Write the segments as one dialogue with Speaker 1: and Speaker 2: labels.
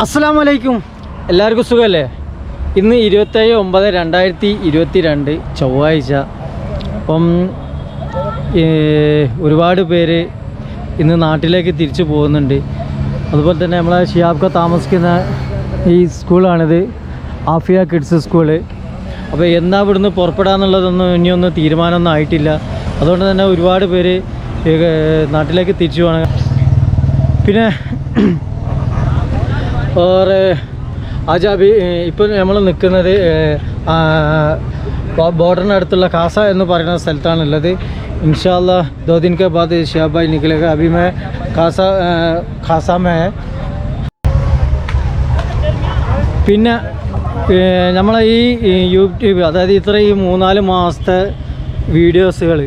Speaker 1: അസ്സലാമലൈക്കും, എല്ലാവർക്കും സുഖമല്ലേ? ഇന്ന് 27/9/2022 ചൊവ്വാഴ്ച. അപ്പം ഒരുപാട് പേര് ഇന്ന് നാട്ടിലേക്ക് തിരിച്ചു പോകുന്നുണ്ട്. അതുപോലെ തന്നെ നമ്മളെ ഷിയാബ്ക്ക താമസിക്കുന്ന ഈ സ്കൂളാണിത്, ആഫിയ കിഡ്സ് സ്കൂള്. അപ്പോൾ എന്നാ ഇവിടുന്ന് പുറപ്പെടാന്നുള്ളതൊന്നും ഇനിയൊന്നും തീരുമാനമൊന്നും ആയിട്ടില്ല. അതുകൊണ്ട് തന്നെ ഒരുപാട് പേര് നാട്ടിലേക്ക് തിരിച്ചു പോകണം. പിന്നെ ആജാബി ഇപ്പോൾ നമ്മൾ നിൽക്കുന്നത് ബോർഡറിനടുത്തുള്ള കാസ എന്ന് പറയുന്ന സ്ഥലത്താണുള്ളത്. इंशाअल्लाह 2 दिन के बाद शिहाब भाई निकलेगा. अभी मैं खासा में है. പിന്നെ നമ്മളെ ഈ യൂട്യൂബ്, അതായത് ഇത്ര ഈ 3-4 മാസത്തെ വീഡിയോസുകൾ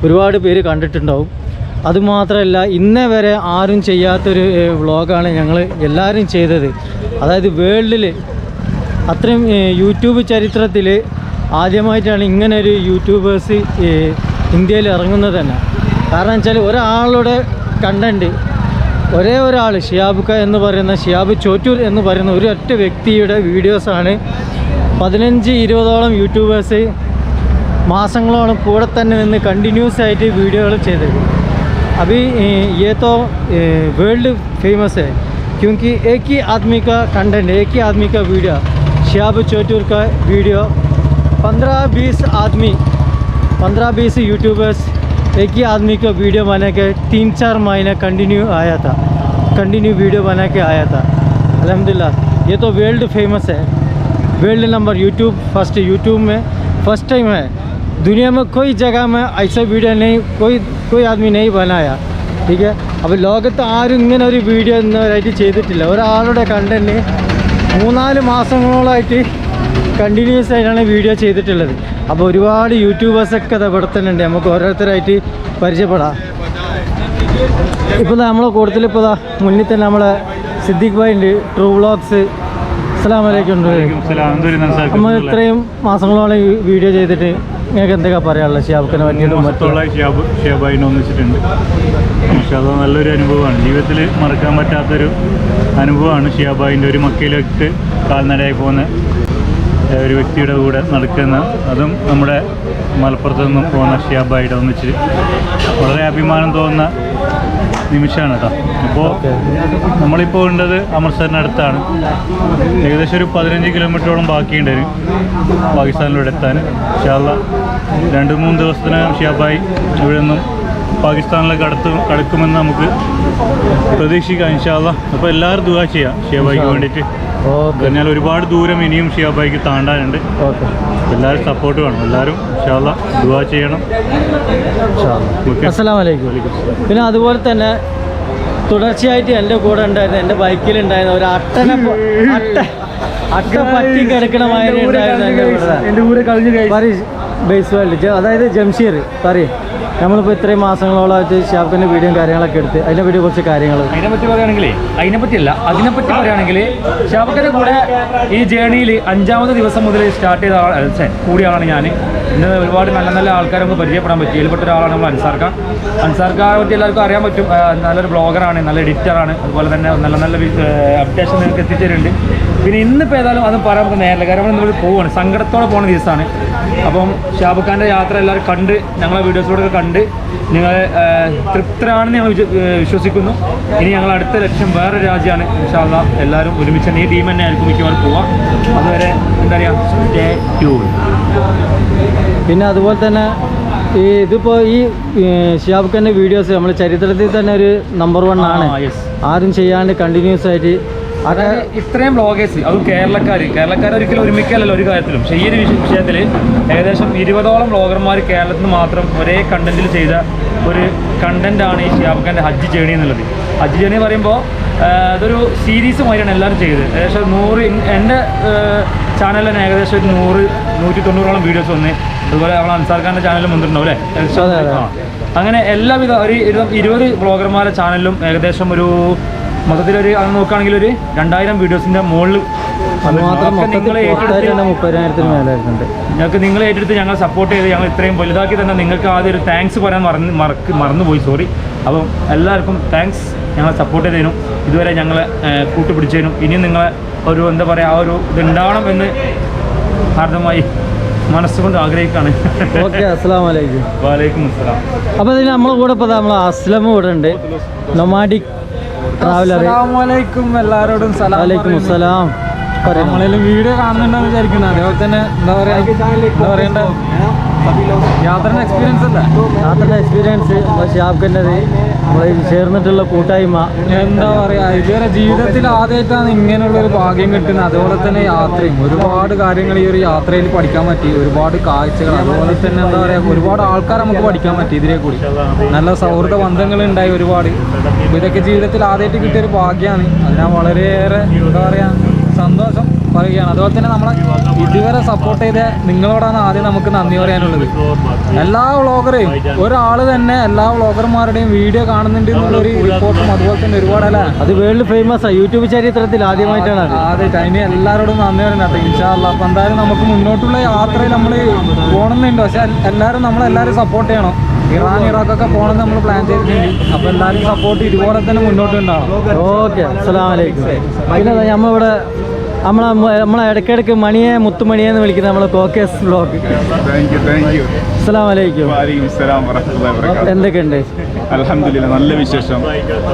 Speaker 1: ഒരുപാട് പേര് കണ്ടിട്ടുണ്ടാവും. അതുമാത്രമല്ല, ഇന്നേ വരെ ആരും ചെയ്യാത്തൊരു വ്ളോഗാണ് ഞങ്ങൾ എല്ലാവരും ചെയ്തത്. അതായത് വേൾഡിൽ അത്രയും യൂട്യൂബ് ചരിത്രത്തിൽ ആദ്യമായിട്ടാണ് ഇങ്ങനെ ഒരു യൂട്യൂബേഴ്സ് ഇന്ത്യയിൽ ഇറങ്ങുന്നത് തന്നെ. കാരണം വെച്ചാൽ ഒരാളുടെ കണ്ടൻറ്റ്, ഒരേ ഒരാൾ ഷിയാബ്ക്ക എന്ന് പറയുന്ന, ഷിയാബ് ചോറ്റൂർ എന്ന് പറയുന്ന ഒരു ഒറ്റ വ്യക്തിയുടെ വീഡിയോസാണ് 15-20ഓളം യൂട്യൂബേഴ്സ് മാസങ്ങളോളം കൂടെ തന്നെ നിന്ന് കണ്ടിന്യൂസ് ആയിട്ട് വീഡിയോകൾ ചെയ്തത്. अभी ये तो वर्ल्ड फेमस है क्योंकि एक ही आदमी का कंटेंट, एक ही आदमी का वीडियो, शिहाब चोटूर का वीडियो 15-20 यूट्यूबर्स एक ही आदमी का वीडियो बना के 3-4 महीने कंटिन्यू वीडियो बना के आया था. अल्हम्दुलिल्लाह, ये तो वर्ल्ड फेमस है, वर्ल्ड नंबर यूट्यूब में फर्स्ट टाइम है. दुनिया में कोई जगह में ऐसा वीडियो नहीं, कोई आदमी नहीं बनाया. ठीक है. അപ്പോൾ ലോകത്ത് ആരും ഇങ്ങനെ ഒരു വീഡിയോ ഇന്നുവരായിട്ട് ചെയ്തിട്ടില്ല. ഒരാളുടെ കണ്ടൻറ്റ് 3-4 മാസങ്ങളായിട്ട് കണ്ടിന്യൂസ് ആയിട്ടാണ് വീഡിയോ ചെയ്തിട്ടുള്ളത്. അപ്പോൾ ഒരുപാട് യൂട്യൂബേഴ്സൊക്കെ ഇവിടെ തന്നെ ഉണ്ട്. നമുക്ക് ഓരോരുത്തരായിട്ട് പരിചയപ്പെടാം. ഇപ്പോൾ നമ്മളെ കൂട്ടത്തിൽ ഇപ്പോൾ മുന്നിൽ തന്നെ നമ്മളെ സിദ്ദീഖ് ഭായി ഉണ്ട്, ട്രൂ വ്ളോഗ്സ്. അസ്സലാമു അലൈക്കും. നമ്മൾ ഇത്രയും മാസങ്ങളോളം വീഡിയോ ചെയ്തിട്ട് നിങ്ങൾക്ക് എന്തൊക്കെയാണ് പറയാനുള്ളത് ഷിയാബ്ക്കിനെ പറ്റിയിട്ടും?
Speaker 2: ഷിയാബായിനെ ഒന്നിച്ചിട്ടുണ്ട്. പക്ഷേ അത് നല്ലൊരു അനുഭവമാണ്, ജീവിതത്തിൽ മറക്കാൻ പറ്റാത്തൊരു അനുഭവമാണ്. ഷിയാബായിൻ്റെ ഒരു മക്കയിലേക്ക് കാൽനടയായി പോകുന്ന ഒരു വ്യക്തിയുടെ കൂടെ നടക്കുന്ന, അതും നമ്മുടെ മലപ്പുറത്ത് നിന്നും പോകുന്ന ഷിയാബായിയുടെ ഒന്നിച്ച് വളരെ അഭിമാനം തോന്നുന്ന നിമിഷമാണ് കേട്ടോ. അപ്പോൾ നമ്മളിപ്പോൾ ഉള്ളത് അമൃത്സറിനടുത്താണ്. ഏകദേശം ഒരു 15 കിലോമീറ്ററോളം ബാക്കിയുണ്ട് പാകിസ്ഥാനിലൂടെ എത്താൻ. ഇൻഷാ അല്ലാഹ് 2-3 ദിവസത്തിനകം ഷിയാബായി ഇവിടെ നിന്നും പാകിസ്ഥാനിലേക്ക് കടക്കുമെന്ന് നമുക്ക് പ്രതീക്ഷിക്കാം ഇൻഷാ അല്ലാഹ്. അപ്പോൾ എല്ലാവരും ദുആ ചെയ്യാം ഷിയാബായിക്ക് വേണ്ടിയിട്ട്. എന്നാൽ ഒരുപാട് ദൂരം ഇനിയും ഷിയാബായിക്ക് താണ്ടാനുണ്ട്. എല്ലാവരും സപ്പോർട്ട് വേണം. എല്ലാവരും ഇൻഷാ അല്ലാഹ് ദുആ ചെയ്യണം.
Speaker 1: അസ്സലാമു അലൈക്കും. പിന്നെ അതുപോലെ തന്നെ തുടർച്ചയായിട്ട് എൻ്റെ കൂടെ ഉണ്ടായിരുന്ന, എൻ്റെ ബൈക്കിലുണ്ടായിരുന്ന ഒരു അട്ട പറ്റി കിടക്കണമായിരുന്നു എൻ്റെ കൂടെ ബേസ് വേൾഡ്, അതായത് ജംഷീർ പറയും. നമ്മളിപ്പോൾ ഇത്രയും മാസങ്ങളോളമായിട്ട് ഷിയാബ്ക്കിൻ്റെ വീഡിയോയും കാര്യങ്ങളൊക്കെ എടുത്ത് അതിനെപ്പറ്റി കുറച്ച് കാര്യങ്ങൾ
Speaker 3: അതിനെപ്പറ്റി പറയുകയാണെങ്കിൽ, അതിനെപ്പറ്റി പറയുകയാണെങ്കിൽ ഷിയാബ്ക്കിൻ്റെ കൂടെ ഈ ജേണിയിൽ 5ാമത്തെ ദിവസം മുതൽ സ്റ്റാർട്ട് ചെയ്ത കൂടിയ ആളാണ് ഞാൻ. ഇന്ന് ഒരുപാട് നല്ല നല്ല ആൾക്കാരെ നമുക്ക് പരിചയപ്പെടാൻ പറ്റി. ഇതിൽപ്പെട്ട ഒരാളാണ് നമ്മൾ അൻസാർക്കാരെ പറ്റി എല്ലാവർക്കും അറിയാൻ പറ്റും. നല്ലൊരു ബ്ലോഗറാണ്, നല്ല എഡിറ്ററാണ്. അതുപോലെ തന്നെ നല്ല നല്ല അപ്ഡേഷൻ നിങ്ങൾക്ക് എത്തിച്ചേരുന്നുണ്ട്. പിന്നെ ഇന്നിപ്പോൾ ഏതായാലും അത് പറയാൻ നമുക്ക് നേരില്ല, കാരണം നമ്മൾ പോവുകയാണ്, സങ്കടത്തോടെ പോകുന്ന ദിവസമാണ്. അപ്പം ഷിയാബ്ഖാൻ്റെ യാത്ര എല്ലാവരും കണ്ട്, ഞങ്ങളെ വീഡിയോസിലൂടെ കണ്ട് നിങ്ങൾ തൃപ്തരാണെന്ന് ഞങ്ങൾ വിശ്വസിക്കുന്നു. ഇനി ഞങ്ങൾ അടുത്ത ലക്ഷ്യം വേറെ രാജ്യമാണ്. ഇൻഷാ അല്ലാഹ് എല്ലാവരും ഒരുമിച്ച് ഈ ടീം തന്നെ ആയിരിക്കും മിക്കവാറും പോവാം. അതുവരെ എന്താ പറയുക, സ്റ്റേ ട്യൂൺ.
Speaker 1: പിന്നെ അതുപോലെ തന്നെ ഇതിപ്പോൾ ഈ ഷിയാബ്ഖാൻ്റെ വീഡിയോസ് നമ്മൾ ചരിത്രത്തിൽ തന്നെ ഒരു നമ്പർ 1 ആണ്. ആരും ചെയ്യാണ്ട് കണ്ടിന്യൂസ് ആയിട്ട്.
Speaker 3: അതായത് ഇത്രയും വ്ളോഗേഴ്സ്, അതും കേരളക്കാർ ഒരിക്കലും ഒരുമിക്കലല്ലോ ഒരു കാര്യത്തിലും. പക്ഷേ ഈ ഒരു വിഷയത്തിൽ ഏകദേശം 20ഓളം വ്ളോഗർമാർ കേരളത്തിൽ നിന്ന് മാത്രം ഒരേ കണ്ടന്റിൽ ചെയ്ത ഒരു കണ്ടന്റാണ് ഈ ഷിയാബ്ഖാൻ്റെ ഹജ്ജ് ജേണി എന്നുള്ളത്. ഹജ്ജ് ജേണി എന്ന് പറയുമ്പോൾ അതൊരു സീരീസ് മാതിരിയാണ് എല്ലാവരും ചെയ്തത്. ഏകദേശം 100, എൻ്റെ ചാനലിൽ തന്നെ ഏകദേശം ഒരു 100-190ഓളം വീഡിയോസ് വന്ന്. അതുപോലെ നമ്മൾ അൻസാർഖാൻ്റെ ചാനലും വന്നിട്ടുണ്ടാവും അല്ലേ? അങ്ങനെ എല്ലാവിധ ഒരു 20 വ്ളോഗർമാരുടെ ചാനലിലും ഏകദേശം ഒരു മൊത്തത്തിലൊരു അത് നോക്കുകയാണെങ്കിൽ ഒരു 2000 വീഡിയോസിൻ്റെ മുകളിൽ നിങ്ങൾ ഏറ്റെടുത്ത് ഞങ്ങൾ സപ്പോർട്ട് ചെയ്ത് ഞങ്ങൾ ഇത്രയും വലുതാക്കി തന്നെ നിങ്ങൾക്ക് ആദ്യം ഒരു താങ്ക്സ് പറയാൻ മറന്നുപോയി. സോറി. അപ്പം എല്ലാവർക്കും താങ്ക്സ് ഞങ്ങളെ സപ്പോർട്ട് ചെയ്തതിനും ഇതുവരെ ഞങ്ങളെ കൂട്ടുപിടിച്ചതിനും ഇനിയും നിങ്ങളെ ഒരു എന്താ പറയുക ആ ഒരു ഇതുണ്ടാവണം എന്ന് ഹാർദമായി മനസ്സുകൊണ്ട് ആഗ്രഹിക്കുകയാണ്.
Speaker 1: ഓക്കെ, അസ്സലാമു അലൈക്കും.
Speaker 3: വലൈക്കും അസ്സലാം.
Speaker 1: അപ്പോൾ ഇതിന് നമ്മളെ കൂടെ ഇപ്പോൾ നമ്മളെ അസ്ലം ഇവിടെ ഉണ്ട്, നൊമാഡിക് ട്രാവലർ.
Speaker 4: അസ്സലാമലൈക്കും എല്ലാവരോടും സലാം.
Speaker 1: വലൈക്കും അസ്സലാം.
Speaker 4: നമ്മളെല്ലാം വീഡിയോ കാണുന്നുണ്ടെന്ന് വിചാരിക്കുന്നത്. അതേപോലെ തന്നെ എന്താ പറയണ്ട യാത്രയുടെ എക്സ്പീരിയൻസ് അല്ല,
Speaker 1: യാത്രയുടെ എക്സ്പീരിയൻസ് ഷിഹാബ്ഖാൻ്റെത് നമ്മൾ ചേർന്നിട്ടുള്ള കൂട്ടായ്മ
Speaker 4: എന്താ പറയുക, ഇതുവരെ ജീവിതത്തിൽ ആദ്യമായിട്ടാണ് ഇങ്ങനെയുള്ളൊരു ഭാഗ്യം കിട്ടുന്നത്. അതുപോലെ തന്നെ യാത്രയും ഒരുപാട് കാര്യങ്ങൾ ഈ ഒരു യാത്രയിൽ പഠിക്കാൻ പറ്റി, ഒരുപാട് കാഴ്ചകൾ, അതുപോലെ തന്നെ എന്താ പറയുക ഒരുപാട് ആൾക്കാർ നമുക്ക് പഠിക്കാൻ പറ്റി. ഇതിനെ കൂടി നല്ല സൗഹൃദ ബന്ധങ്ങൾ ഉണ്ടായി ഒരുപാട്. അപ്പോൾ ഇതൊക്കെ ജീവിതത്തിൽ ആദ്യമായിട്ട് കിട്ടിയൊരു ഭാഗ്യമാണ്. അതിനാ വളരെയേറെ എന്താ പറയുക സന്തോഷം പറയുകയാണ്. അതുപോലെ തന്നെ നമ്മളെ ഇതുവരെ സപ്പോർട്ട് ചെയ്ത നിങ്ങളോടാണ് ആദ്യം നമുക്ക് നന്ദി പറയാനുള്ളത്. എല്ലാ വ്ളോഗറേയും ഒരാൾ തന്നെ എല്ലാ വ്ളോഗർമാരുടെയും വീഡിയോ കാണുന്നുണ്ട് എന്നുള്ളൊരു റിപ്പോർട്ടും അതുപോലെ തന്നെ ഒരുപാട് അല്ല,
Speaker 1: അത് വേൾഡ് ഫേമസ് യൂട്യൂബ് ചരിത്രത്തിൽ ആദ്യമായിട്ടാണ് അത്.
Speaker 4: ആദ്യമായിട്ട്. അതിന് എല്ലാവരോടും നന്ദി പറയുന്നത് ഇൻഷാ അല്ലാ. അപ്പം എന്തായാലും നമുക്ക് മുന്നോട്ടുള്ള യാത്രയിൽ നമ്മൾ പോകണമെന്നുണ്ട്, പക്ഷെ എല്ലാവരും നമ്മളെല്ലാവരും സപ്പോർട്ട് ചെയ്യണം. ഇറാൻ ഇറാഖൊക്കെ പോകണമെന്ന് നമ്മൾ പ്ലാൻ ചെയ്തിട്ടുണ്ട്. അപ്പോൾ എല്ലാവരും സപ്പോർട്ട് ഇതുപോലെ തന്നെ മുന്നോട്ട് ഉണ്ടാവണം.
Speaker 1: ഓക്കെ, അസ്സലാമു അലൈക്കും. പിന്നെ നമ്മളിവിടെ നമ്മളെ ഇടയ്ക്കിടയ്ക്ക് മുത്തുമണിയെ എന്ന് വിളിക്കുന്ന നമ്മളെ കോക്കേസ് വ്ലോഗ്. അസ്സലാമു അലൈക്കും. എന്തൊക്കെയുണ്ട്?
Speaker 5: അൽഹംദുലില്ലാ, നല്ല വിശേഷം.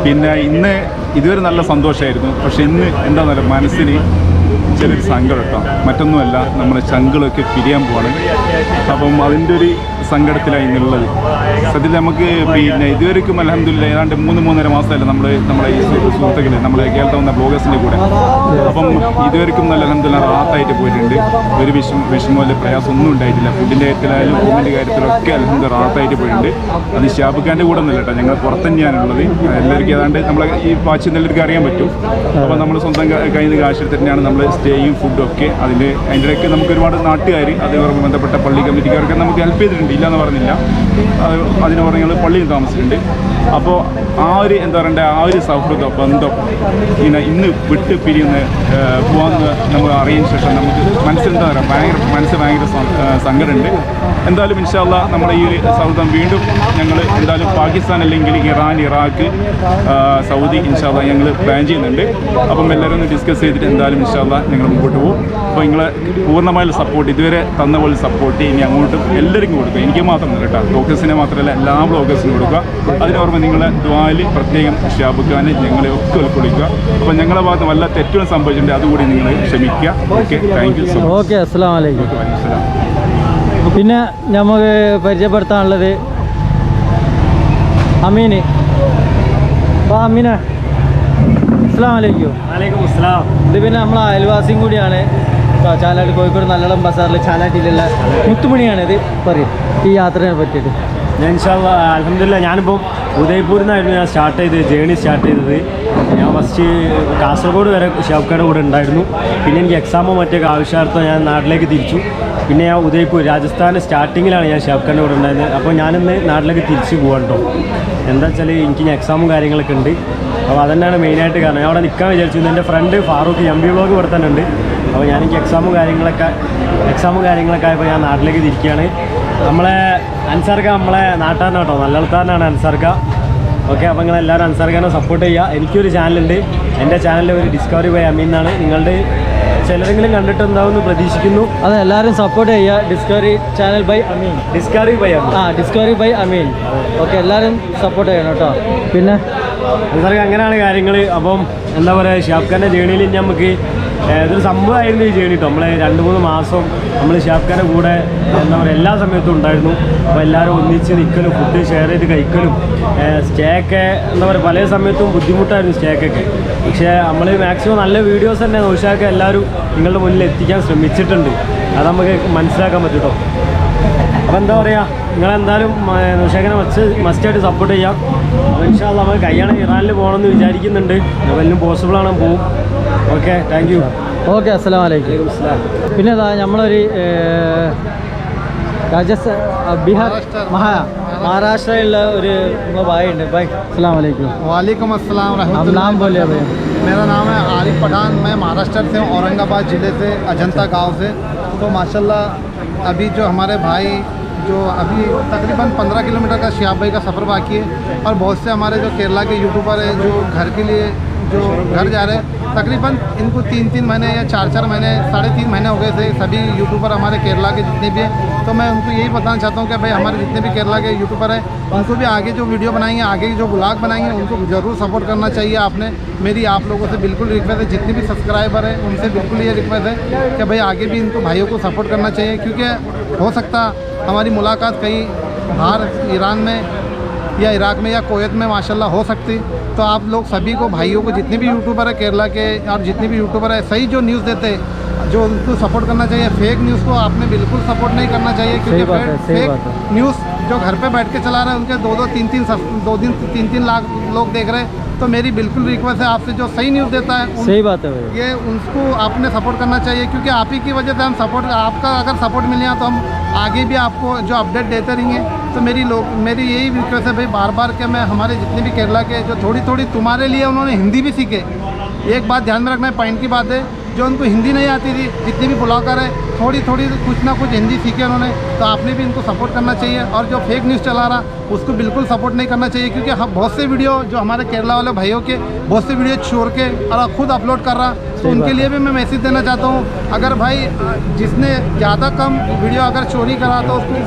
Speaker 5: പിന്നെ ഇതുവരെ നല്ല സന്തോഷമായിരുന്നു. പക്ഷെ ഇന്ന് എന്താണെന്ന് പറയുക, മനസ്സിന് ചെറിയൊരു സങ്കടം കേട്ടോ. മറ്റൊന്നുമല്ല, നമ്മുടെ ചങ്കുകളൊക്കെ പിരിയാൻ പോവാണ്. അപ്പം അതിൻ്റെ ഒരു സങ്കടത്തിലാണ് ഇന്നുള്ളത്. സത്യത്തിൽ നമുക്ക് പിന്നെ ഇതുവരെക്കും അൽഹംദുലില്ലാ ഏതാണ്ട് 3-3.5 മാസമല്ല നമ്മളെ ഈ സുഹൃത്തുക്കൾ നമ്മളെ കേരളത്തിൽ വന്ന ബ്ലോഗേഴ്സിൻ്റെ കൂടെ. അപ്പം ഇതുവരെക്കും നല്ല അൽഹംദുലില്ലാ റാഹത്തായിട്ട് പോയിട്ടുണ്ട്. ഒരു വിഷമമല്ല പ്രയാസം ഒന്നും ഉണ്ടായിട്ടില്ല. ഫുഡിൻ്റെ കാര്യത്തിലായാലും റൂമിൻ്റെ കാര്യത്തിലൊക്കെ അൽഹംദുലില്ലാ റാഹത്തായിട്ട് പോയിട്ടുണ്ട്. അത് ഷിഹാബ്ഖാൻ്റെ കൂടെ ഒന്നുമില്ല കേട്ടോ, ഞങ്ങൾ പുറത്ത് തന്നെയാണുള്ളത്. എല്ലാവർക്കും ഏതാണ്ട് നമ്മളെ ഈ വാച്ച് എല്ലാവർക്കും അറിയാൻ പറ്റും. അപ്പോൾ നമ്മൾ സ്വന്തം കയ്യിൽ നിന്ന് കാശെടുത്തിട്ട് തന്നെയാണ് നമ്മൾ സ്റ്റേയും ഫുഡും ഒക്കെ. അതിൻ്റെ ഇടയ്ക്ക് നമുക്ക് ഒരുപാട് നാട്ടുകാർ അതുമായി ബന്ധപ്പെട്ട പള്ളി കമ്മിറ്റിക്കാർക്ക് നമുക്ക് ഹെൽപ്പ് ചെയ്തിട്ടുണ്ട്, ഇല്ലയെന്ന് പറഞ്ഞില്ല. അതിന് പറഞ്ഞ് ഞങ്ങൾ പള്ളിയിൽ താമസിച്ചിട്ടുണ്ട്. അപ്പോൾ ആ ഒരു എന്താ പറയണ്ടേ, ആ ഒരു സൗഹൃദ ബന്ധം ഇന്ന് വിട്ട് പിരിയുന്ന പോകാമെന്ന് നമ്മൾ അറിയതിന് ശേഷം നമുക്ക് മനസ്സിലെന്താ പറയുക ഭയങ്കര സങ്കടമുണ്ട്. എന്തായാലും ഇൻഷാ അല്ലാ നമ്മുടെ ഈ ഒരു സൗഹൃദം വീണ്ടും ഞങ്ങൾ എന്തായാലും പാകിസ്ഥാൻ അല്ലെങ്കിൽ ഇറാൻ ഇറാഖ് സൗദി ഇൻഷാ അല്ലാ ഞങ്ങൾ പ്ലാൻ ചെയ്യുന്നുണ്ട്. അപ്പം എല്ലാവരും ഒന്ന് ഡിസ്കസ് ചെയ്തിട്ട് എന്തായാലും ഇൻഷാ അല്ലാ ഞങ്ങൾ മുമ്പോട്ട് പോകും. അപ്പോൾ നിങ്ങളെ പൂർണ്ണമായുള്ള സപ്പോർട്ട് ഇതുവരെ തന്ന പോലെ സപ്പോർട്ട് ഇനി അങ്ങോട്ടും എല്ലാവർക്കും കൊടുക്കുക. എനിക്ക് മാത്രമല്ല കേട്ടോ, ബ്ലോഗേഴ്സിനെ മാത്രമല്ല എല്ലാ ബ്ലോഗേഴ്സിനും കൊടുക്കുക. അതിനോർമ്മ നിങ്ങളെ ദ്വാല് പ്രത്യേകം ഷിഹാബ്ഖാനെ ഞങ്ങളെ ഒക്കെ ഉൾക്കൊള്ളിക്കുക. അപ്പോൾ ഞങ്ങളുടെ ഭാഗത്ത് വല്ല തെറ്റുകൾ സംഭവിച്ചിട്ടുണ്ട്, അതുകൂടി നിങ്ങൾ ക്ഷമിക്കുക. Okay, thank you so much.
Speaker 1: Okay, അസ്സലാമു അലൈക്കും.
Speaker 5: അസ്സലാം.
Speaker 1: പിന്നെ നമുക്ക് പരിചയപ്പെടുത്താനുള്ളത് അമീന്. അപ്പോൾ അമീന, അസ്സലാമു അലൈക്കും.
Speaker 3: വലൈക്കും അസ്സലാം.
Speaker 1: ഇത് പിന്നെ നമ്മളെ അയൽവാസിയും കൂടിയാണ്. ചാലാട് കോഴിക്കോട് നല്ലളം ബസാറിൽ ചാലാട്ടിലുള്ള മുത്തുമണിയാണ്. ഇത് പറയും ഈ യാത്രയെ പറ്റിയിട്ട്.
Speaker 6: ഞാൻ ഇൻഷാ അല്ലാ അൽഹംദുലില്ലാ ഞാനിപ്പോൾ ഉദയ്പൂരിൽ നിന്നായിരുന്നു ഞാൻ ജേണി സ്റ്റാർട്ട് ചെയ്തത്. ഞാൻ ഫസ്റ്റ് കാസർഗോഡ് വരെ ഷിഹാബ്ഖാൻ്റെ കൂടെ ഉണ്ടായിരുന്നു. പിന്നെ എനിക്ക് എക്സാമോ മറ്റൊക്കെ ആവശ്യാർത്ഥം ഞാൻ നാട്ടിലേക്ക് തിരിച്ചു. പിന്നെ ഞാൻ ഉദയ്പൂർ രാജസ്ഥാൻ സ്റ്റാർട്ടിങ്ങിലാണ് ഞാൻ ഷിഹാബ്ഖാൻ്റെ കൂടെ ഉണ്ടായിരുന്നത്. അപ്പോൾ ഞാനിന്ന് നാട്ടിലേക്ക് തിരിച്ച് പോകാൻ കേട്ടോ. എന്താ വെച്ചാൽ എനിക്ക് ഞാൻ എക്സാമും കാര്യങ്ങളൊക്കെ ഉണ്ട്. അപ്പോൾ അതന്നെയാണ് മെയിനായിട്ട് കാരണം. ഞാൻ അവിടെ നിൽക്കാൻ വിചാരിച്ചു. എൻ്റെ ഫ്രണ്ട് ഫാറൂഖ് MB വ്ളോഗ് ഇവിടെ തന്നെ ഉണ്ട്. അപ്പോൾ എനിക്ക് എക്സാമും കാര്യങ്ങളൊക്കെ ആയപ്പോൾ ഞാൻ നാട്ടിലേക്ക് തിരിക്കുകയാണ്. നമ്മളെ അൻസാർക്ക നമ്മളെ നാട്ടാരനാണ് കേട്ടോ, നല്ല ആൾക്കാരനാണ് അൻസാർക്ക. ഓക്കെ, അപ്പോൾ നിങ്ങളെല്ലാവരും അൻസാർക്കാനെ സപ്പോർട്ട് ചെയ്യുക. എനിക്കൊരു ചാനലുണ്ട്, എൻ്റെ ചാനലിൽ ഒരു ഡിസ്കവറി ബൈ അമീൻ എന്നാണ്. നിങ്ങളുടെ ചിലരെങ്കിലും കണ്ടിട്ടുണ്ടാവുമെന്ന് പ്രതീക്ഷിക്കുന്നു.
Speaker 1: അത് എല്ലാവരും സപ്പോർട്ട് ചെയ്യുക. Discovery channel by Ameen.
Speaker 6: Discovery by Ameen.
Speaker 1: Okay, എല്ലാവരും സപ്പോർട്ട് ചെയ്യണം കേട്ടോ. പിന്നെ
Speaker 6: അൻസാർക്ക് അങ്ങനെയാണ് കാര്യങ്ങൾ. അപ്പം എന്താ പറയുക, ഷിഹാബ്ഖാൻ്റെ ജേണിയിൽ നമുക്ക് ഇതൊരു സംഭവമായിരുന്നു ഈ ജേണി കേട്ടോ. നമ്മൾ 2-3 മാസം നമ്മൾ ഷിഹാബ്ഖാൻ്റെ കൂടെ എന്താ പറയുക എല്ലാ സമയത്തും ഉണ്ടായിരുന്നു. അപ്പോൾ എല്ലാവരും ഒന്നിച്ച് നിൽക്കലും ഫുഡ് ഷെയർ ചെയ്ത് കഴിക്കലും സ്റ്റേ ഒക്കെ എന്താ പറയുക പല സമയത്തും ബുദ്ധിമുട്ടായിരുന്നു സ്റ്റേക്കൊക്കെ. പക്ഷേ നമ്മൾ മാക്സിമം നല്ല വീഡിയോസ് തന്നെ നൗഷാദ് എല്ലാവരും നിങ്ങളുടെ മുന്നിൽ എത്തിക്കാൻ ശ്രമിച്ചിട്ടുണ്ട്. അത് നമുക്ക് മനസ്സിലാക്കാൻ പറ്റും കേട്ടോ. അപ്പോൾ എന്താ പറയുക, നിങ്ങളെന്തായാലും നൗഷാദിനെ മസ്റ്റായിട്ട് സപ്പോർട്ട് ചെയ്യാം. അപ്പോൾ ഇൻഷാ അല്ലാ നമ്മൾ കഴിയണം ഇറാനിൽ പോകണമെന്ന് വിചാരിക്കുന്നുണ്ട്. വല്ലതും പോസിബിളാണ് പോവും. Okay, thank you.
Speaker 1: ഓക്കെ, അസ്സലാമു അലൈക്കും. പിന്നെ നമ്മളൊരു ബീഹാർ महाराष्ट्र भाई भाई अस्सलाम वालेकुम।
Speaker 7: वालेकुम अस्सलाम रहमतुल्लाह।
Speaker 1: नाम बोलिए भाई।
Speaker 7: मेरा नाम है आरिफ पठान, मैं महाराष्ट्र से हूँ, औरंगाबाद ज़िले से अजंता गांव से। तो माशाल्लाह अभी जो हमारे भाई जो अभी तकरीबन 15 किलोमीटर का शिहाब भाई का सफ़र बाकी है और बहुत से हमारे जो केरला के यूट्यूबर हैं जो घर के लिए जो घर जा रहे हैं, तकरीबन इनको 3-3 महीने या 4-4 महीने 3.5 महीने हो गए थे सभी यूट्यूबर हमारे केरला के जितने भी हैं। तो मैं उनको यही बताना चाहता हूँ कि भाई हमारे जितने भी केरला के यूट्यूबर हैं उनको भी आगे जो वीडियो बनाएंगे, आगे जो ब्लॉग बनाएंगे, उनको ज़रूर सपोर्ट करना चाहिए। आपने मेरी आप लोगों से बिल्कुल रिक्वेस्ट है, जितने भी सब्सक्राइबर हैं उनसे बिल्कुल ये रिक्वेस्ट है कि भाई आगे भी इनको भाइयों को सपोर्ट करना चाहिए, क्योंकि हो सकता हमारी मुलाकात कहीं बाहर ईरान में या इराक में या कोवैत में माशाल्लाह हो सकती। तो आप लोग सभी को भाइयों को जितने भी यूट्यूबर है केरला के और जितने भी यूट्यूबर है सही जो न्यूज़ देते हैं जो उनको सपोर्ट करना चाहिए। फेक न्यूज़ को आपने बिल्कुल सपोर्ट नहीं करना चाहिए, क्योंकि फेक न्यूज़ जो घर पे बैठ के चला रहे हैं उनके 2-3 लाख लोग देख रहे हैं। तो मेरी बिल्कुल रिक्वेस्ट है आपसे, जो सही न्यूज़ देता है
Speaker 1: सही बात है भाई,
Speaker 7: ये उनको आपने सपोर्ट करना चाहिए, क्योंकि आप ही की वजह से हम सपोर्ट, आपका अगर सपोर्ट मिल गया तो हम आगे भी आपको जो अपडेट देते रहेंगे। तो मेरी यही रिक्वेस्ट है भाई बार बार के मैं हमारे जितने भी केरला के जो थोड़ी तुम्हारे लिए उन्होंने हिंदी भी सीखे। एक बात ध्यान में रखना है, पॉइंट की बात है, जो उनको हिंदी नहीं आती थी जितने भी ब्लॉगर है थोड़ी कुछ ना कुछ हिंदी सीखे उन्होंने, तो आपने भी इनको सपोर्ट करना चाहिए। और जो फेक न्यूज़ चला रहा उसको बिल्कुल सपोर्ट नहीं करना चाहिए, क्योंकि हम बहुत से वीडियो जो हमारे केरला वाले भाइयों के बहुत से वीडियो छोड़ के और खुद अपलोड कर रहा, तो उनके लिए भी मैं मैसेज देना चाहता हूँ, अगर भाई जिसने ज़्यादा कम वीडियो अगर चोरी करा तो उसको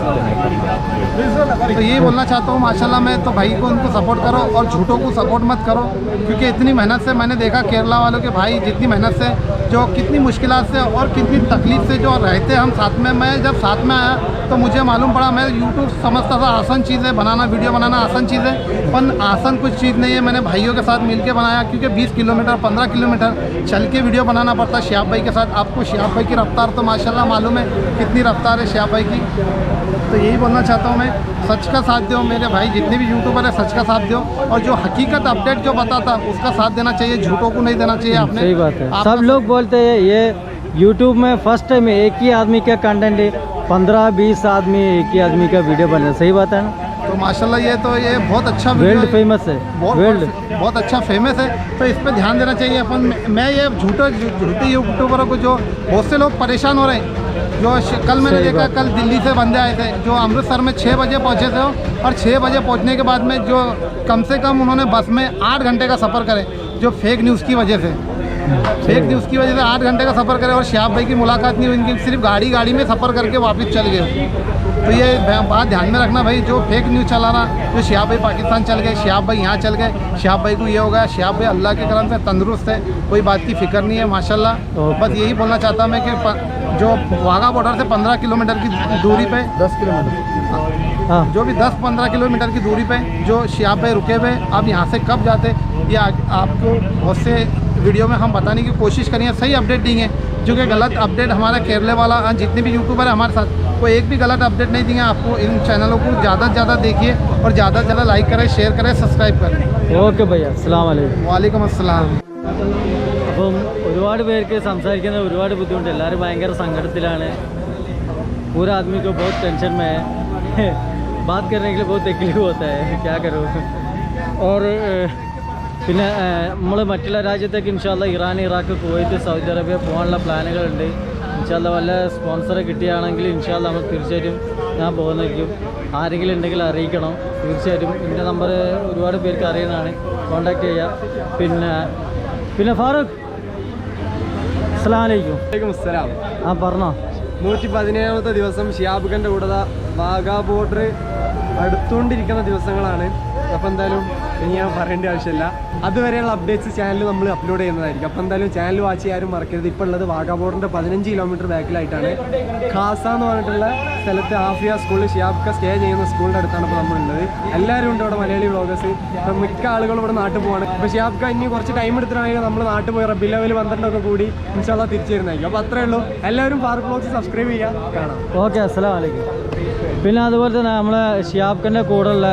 Speaker 7: तो यही बोलना चाहता हूँ माशाल्लाह मैं तो भाई को उनको सपोर्ट करो और झूठों को सपोर्ट मत करो, क्योंकि इतनी मेहनत से मैंने देखा केरला वालों के भाई जितनी मेहनत से जो कितनी मुश्किलात से और कितनी तकलीफ से जो रहते हम साथ में। मैं जब साथ में आया तो मुझे मालूम पड़ा, मैं यूट्यूब समझता था आसान चीज़ है, बनाना वीडियो बनाना आसान चीज़ है, पर आसान कुछ चीज़ नहीं है। मैंने भाइयों के साथ मिल के बनाया, क्योंकि 20 किलोमीटर 15 किलोमीटर चल के वीडियो बनाना पड़ता है शिहाब भाई के साथ। आपको शिहाब भाई की रफ्तार तो माशाल्लाह मालूम है कितनी रफ्तार है शिहाब भाई की। तो यही बोलना चाहता हूँ मैं, सच का साथ दो मेरे भाई, जितने भी यूट्यूबर है सच का साथ दो, और जो हकीकत अपडेट जो बताता उसका साथ देना चाहिए, झूठों को नहीं देना चाहिए। आपने
Speaker 1: सही बात है, सब लोग बोलते हैं ये यूट्यूब में फर्स्ट टाइम एक ही आदमी का कंटेंट है, 15-20 आदमी एक ही आदमी का वीडियो बन रहा है, सही बात है ना।
Speaker 7: तो माशाल्लाह ये बहुत अच्छा
Speaker 1: वर्ल्ड फेमस है,
Speaker 7: बहुत अच्छा फेमस है, तो इस पर ध्यान देना चाहिए अपन। मैं ये झूठे यूट्यूबरों को जो बहुत से लोग परेशान हो रहे हैं, जो कल मैंने देखा, कल दिल्ली से बंदे आए थे जो अमृतसर में 6 बजे पहुंचे थे, और 6 बजे पहुंचने के बाद में जो कम से कम उन्होंने बस में 8 घंटे का सफ़र करे, जो फेक न्यूज़ की वजह से 8 घंटे का सफ़र करे और शिहाब भाई की मुलाकात नहीं हुई, इनकी सिर्फ गाड़ी में सफ़र करके वापस चल गए। तो ये बात ध्यान में रखना भाई, जो फेक न्यूज़ चला रहा, जो शिहाब भाई पाकिस्तान चल गए, शिहाब भाई यहाँ चल गए, शिहाब भाई को ये हो गया, शिहाब भाई अल्लाह के करम से तंदुरुस्त है, कोई बात की फ़िक्र नहीं है माशाल्लाह। बस यही बोलना चाहता मैं कि जो वाघा बॉर्डर से 15 किलोमीटर की दूरी पे 10 किलोमीटर
Speaker 1: हाँ,
Speaker 7: जो भी 10-15 किलोमीटर की दूरी पे जो शिहाब भाई रुके हुए, अब यहाँ से कब जाते ये आपको बहुत से वीडियो में हम बताने की कोशिश करेंगे, सही अपडेट देंगे, जो कि गलत अपडेट हमारा केरले वाला जितने भी यूट्यूबर है हमारे साथ कोई एक भी गलत अपडेट नहीं देंगे आपको। इन चैनलों को ज़्यादा से ज़्यादा देखिए और ज़्यादा से ज़्यादा लाइक करें, शेयर करें, सब्सक्राइब करें।
Speaker 1: ഓക്കെ ഭയ്യ, അസ്സലാമു അലൈക്കും.
Speaker 7: वालेकुम अस्सलाम।
Speaker 1: അപ്പം ഒരുപാട് പേർക്ക് സംസാരിക്കുന്ന ഒരുപാട് ബുദ്ധിമുട്ട്, എല്ലാവരും ഭയങ്കര സങ്കടത്തിലാണ്, पूरा आदमी को बहुत टेंशन में है, बात करने के लिए बहुत तकलीफ होता है, क्या करूँ। और പിന്നെ നമ്മൾ മറ്റുള്ള രാജ്യത്തേക്ക് ഇൻഷാല്ല Iran, Iraq, Kuwait, Saudi Arabia പോകാനുള്ള പ്ലാനുകളുണ്ട്. ഇൻഷാല്ല വല്ല സ്പോൺസറെ കിട്ടുകയാണെങ്കിൽ ഇൻഷാല്ല നമ്മൾ തീർച്ചയായിട്ടും ഞാൻ പോകുന്നതായിരിക്കും. ആരെങ്കിലും ഉണ്ടെങ്കിൽ അറിയിക്കണം തീർച്ചയായിട്ടും. എൻ്റെ നമ്പർ ഒരുപാട് പേർക്ക് അറിയുന്നതാണ്, കോൺടാക്ട് ചെയ്യുക. പിന്നെ ഫാറൂഖ്, അസ്സലാമു അലൈക്കും.
Speaker 4: അസ്സലാം.
Speaker 1: ആ പറഞ്ഞോ.
Speaker 4: 117ാമത്തെ ദിവസം ഷിഹാബ് ഖാൻ്റെ കൂടെ വാഗാ ബോർഡർ അടുത്തുകൊണ്ടിരിക്കുന്ന ദിവസങ്ങളാണ്. അപ്പോൾ എന്തായാലും ഇനി ഞാൻ പറയേണ്ട ആവശ്യമില്ല, അതുവരെയുള്ള അപ്ഡേറ്റ്സ് ചാനൽ നമ്മൾ അപ്ലോഡ് ചെയ്യുന്നതായിരിക്കും. അപ്പോൾ എന്തായാലും ചാനൽ വാച്ച് ചെയ്യാനും മറക്കരുത്. ഇപ്പോൾ ഉള്ളത് വാഗാ ബോർഡറിൻ്റെ 15 കിലോമീറ്റർ ബാക്കിലായിട്ടാണ്. ഖാസ എന്ന് പറഞ്ഞിട്ടുള്ള സ്ഥലത്ത് ആഫിയ സ്കൂളിൽ ഷിഹാബ് ഖാൻ സ്റ്റേ ചെയ്യുന്ന സ്കൂളിൻ്റെ അടുത്താണ് ഇപ്പോൾ നമ്മളുള്ളത്. എല്ലാവരും ഉണ്ട് ഇവിടെ, മലയാളി വ്ളോഗേഴ്സ്. ഇപ്പം മിക്ക ആളുകളും ഇവിടെ നാട്ടിൽ പോവാണ്. അപ്പോൾ ഷിഹാബ് ഖാൻ ഇനി കുറച്ച് ടൈം എടുത്തിട്ടാണെങ്കിൽ നമ്മൾ നാട്ടിൽ പോയി റബീഉൽ അവ്വൽ 12 കൂടി ഇൻഷാല്ലാ തിരിച്ചു വരുന്നതായിരിക്കും. അപ്പോൾ അത്രേ ഉള്ളൂ. എല്ലാവരും ഫാറൂഖ് വ്ളോഗ്സ് സബ്സ്ക്രൈബ് ചെയ്യുക, കാണാം.
Speaker 1: ഓക്കെ, അസ്സലാമു അലൈക്കും. പിന്നെ അതുപോലെ തന്നെ നമ്മളെ ഷിഹാബ് ഖാൻ്റെ കൂടെയുള്ള